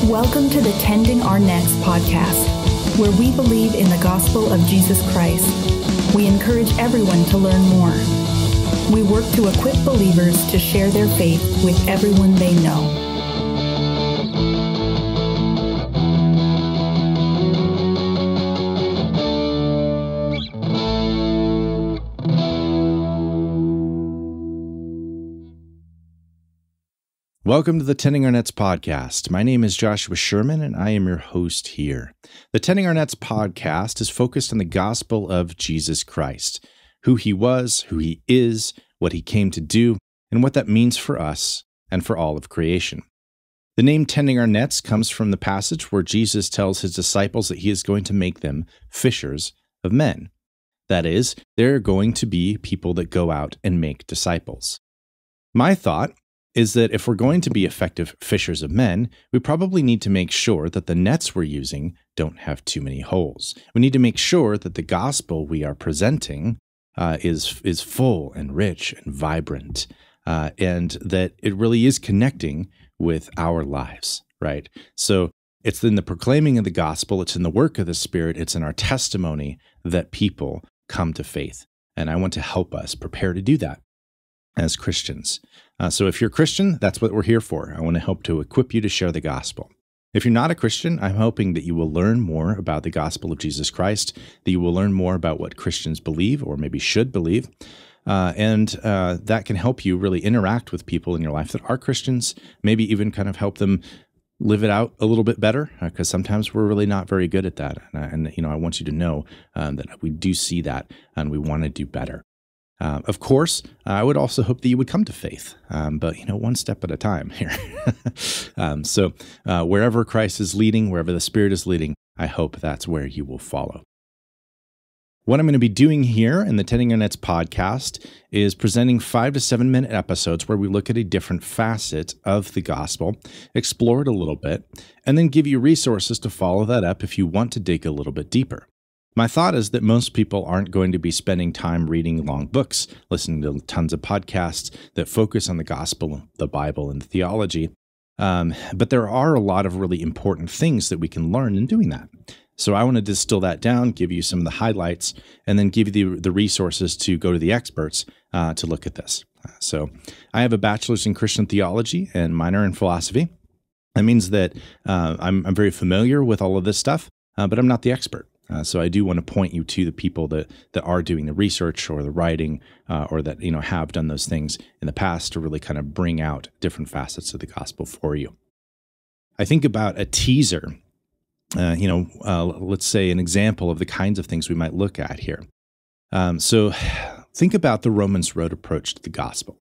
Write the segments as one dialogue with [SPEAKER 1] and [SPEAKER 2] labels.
[SPEAKER 1] Welcome to the Tending Our Nets podcast, where we believe in the gospel of Jesus Christ. We encourage everyone to learn more. We work to equip believers to share their faith with everyone they know.
[SPEAKER 2] Welcome to the Tending Our Nets podcast. My name is Joshua Sherman, and I am your host here. The Tending Our Nets podcast is focused on the gospel of Jesus Christ, who he was, who he is, what he came to do, and what that means for us and for all of creation. The name Tending Our Nets comes from the passage where Jesus tells his disciples that he is going to make them fishers of men. That is, they're going to be people that go out and make disciples. My thought is that if we're going to be effective fishers of men, we probably need to make sure that the nets we're using don't have too many holes. We need to make sure that the gospel we are presenting is full and rich and vibrant, and that it really is connecting with our lives, right? So it's in the proclaiming of the gospel, it's in the work of the Spirit, it's in our testimony that people come to faith. And I want to help us prepare to do that as Christians. So if you're a Christian, that's what we're here for. I want to help to equip you to share the gospel. If you're not a Christian, I'm hoping that you will learn more about the gospel of Jesus Christ, that you will learn more about what Christians believe or maybe should believe, and that can help you really interact with people in your life that are Christians, maybe even kind of help them live it out a little bit better, because sometimes we're really not very good at that. And I want you to know that we do see that and we want to do better. Of course, I would also hope that you would come to faith, but one step at a time here. So wherever Christ is leading, wherever the Spirit is leading, I hope that's where you will follow. What I'm going to be doing here in the Tending Our Nets podcast is presenting 5 to 7 minute episodes where we look at a different facet of the gospel, explore it a little bit, and then give you resources to follow that up if you want to dig a little bit deeper. My thought is that most people aren't going to be spending time reading long books, listening to tons of podcasts that focus on the gospel, the Bible, and theology. But there are a lot of really important things that we can learn in doing that. So I want to distill that down, give you some of the highlights, and then give you the resources to go to the experts to look at this. So I have a bachelor's in Christian theology and minor in philosophy. That means that I'm very familiar with all of this stuff, but I'm not the expert. So I do want to point you to the people that are doing the research or the writing or that have done those things in the past to really kind of bring out different facets of the gospel for you. I think about a teaser, let's say an example of the kinds of things we might look at here. So think about the Romans Road approach to the gospel.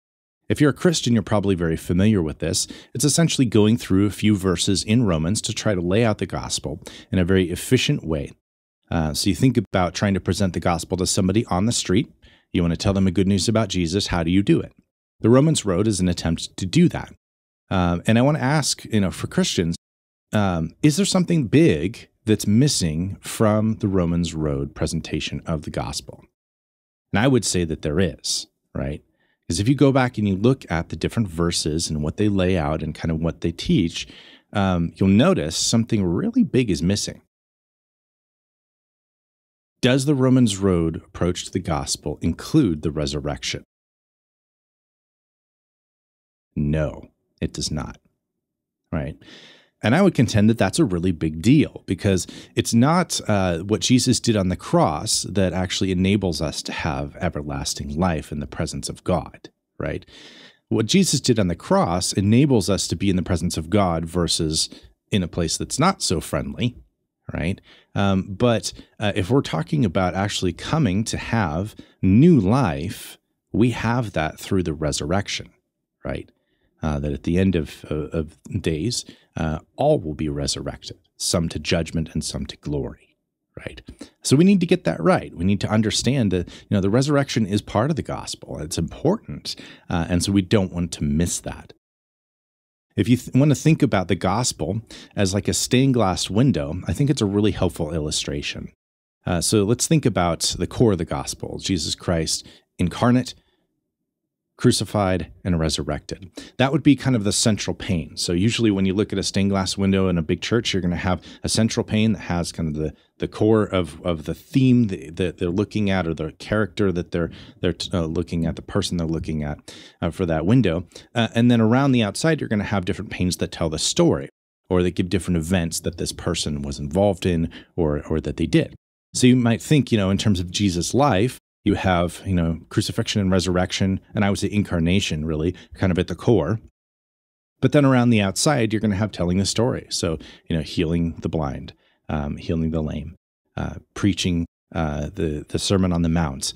[SPEAKER 2] If you're a Christian, you're probably very familiar with this. It's essentially going through a few verses in Romans to try to lay out the gospel in a very efficient way. So you think about trying to present the gospel to somebody on the street. You want to tell them the good news about Jesus. How do you do it? The Romans Road is an attempt to do that. And I want to ask, for Christians, is there something big that's missing from the Romans Road presentation of the gospel? And I would say that there is, right? Because if you go back and you look at the different verses and what they lay out and kind of what they teach, you'll notice something really big is missing. Does the Romans Road approach to the gospel include the resurrection? No, it does not, right? And I would contend that that's a really big deal because it's not what Jesus did on the cross that actually enables us to have everlasting life in the presence of God, right? What Jesus did on the cross enables us to be in the presence of God versus in a place that's not so friendly, right? But if we're talking about actually coming to have new life, we have that through the resurrection, right? That at the end of days, all will be resurrected, some to judgment and some to glory, right? So we need to get that right. We need to understand that the resurrection is part of the gospel. It's important, and so we don't want to miss that. If you want to think about the gospel as like a stained glass window, I think it's a really helpful illustration. So let's think about the core of the gospel, Jesus Christ incarnate, crucified, and resurrected. That would be kind of the central pane. So usually when you look at a stained glass window in a big church, you're going to have a central pane that has kind of the core of the theme that they're looking at, or the character that they're looking at, the person they're looking at for that window. And then around the outside, you're going to have different panes that tell the story, or that give different events that this person was involved in, or that they did. So you might think, in terms of Jesus' life, you have, crucifixion and resurrection, and I would say incarnation, really, kind of at the core. But then around the outside, you're going to have telling the story. So, healing the blind, healing the lame, preaching the Sermon on the Mount,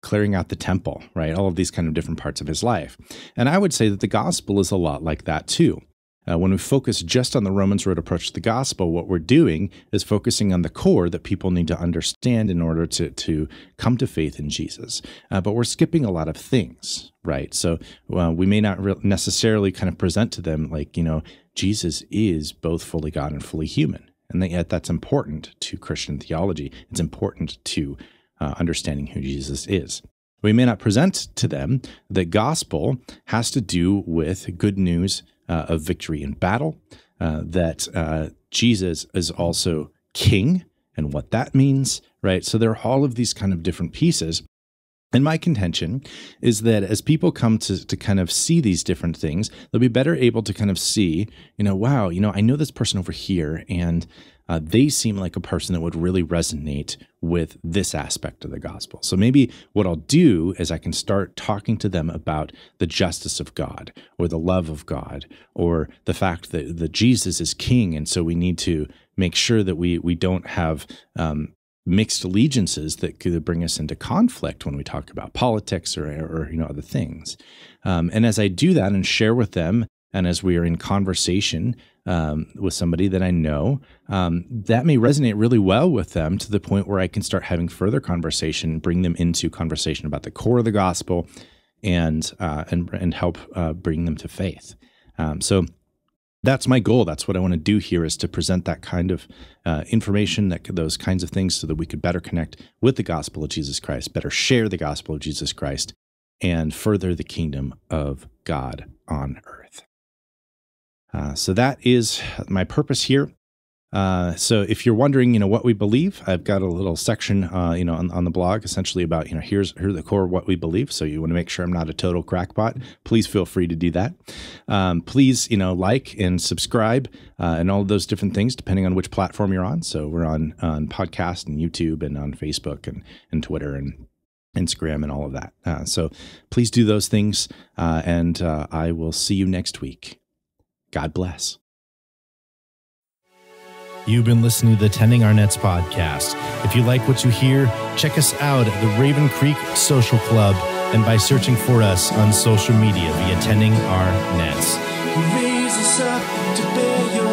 [SPEAKER 2] clearing out the temple, right? All of these kind of different parts of his life. And I would say that the gospel is a lot like that too. When we focus just on the Romans Road approach to the gospel, what we're doing is focusing on the core that people need to understand in order to come to faith in Jesus. But we're skipping a lot of things, right? So we may not necessarily kind of present to them like, Jesus is both fully God and fully human. And yet that's important to Christian theology. It's important to understanding who Jesus is. We may not present to them that gospel has to do with good news of victory in battle, that Jesus is also king and what that means, right? So there are all of these kind of different pieces. And my contention is that as people come to kind of see these different things, they'll be better able to kind of see, wow, I know this person over here, and they seem like a person that would really resonate with this aspect of the gospel. So maybe what I'll do is I can start talking to them about the justice of God, or the love of God, or the fact that Jesus is king, and so we need to make sure that we don't have mixed allegiances that could bring us into conflict when we talk about politics or other things. And as I do that and share with them, and as we are in conversation with somebody that I know, that may resonate really well with them to the point where I can start having further conversation, bring them into conversation about the core of the gospel, and help bring them to faith. So that's my goal. That's what I want to do here, is to present that kind of information, those kinds of things, so that we could better connect with the gospel of Jesus Christ, better share the gospel of Jesus Christ, and further the kingdom of God on earth. So that is my purpose here. So if you're wondering, what we believe, I've got a little section, on the blog, essentially about, here's the core of what we believe. So you want to make sure I'm not a total crackpot. Please feel free to do that. Please, like and subscribe, and all of those different things, depending on which platform you're on. So we're on podcast and YouTube and on Facebook and Twitter and Instagram and all of that. So please do those things. And I will see you next week. God bless.
[SPEAKER 3] You've been listening to the Tending Our Nets podcast. If you like what you hear, check us out at the Raven Creek Social Club and by searching for us on social media via Tending Our Nets.
[SPEAKER 4] Raise us up to bear your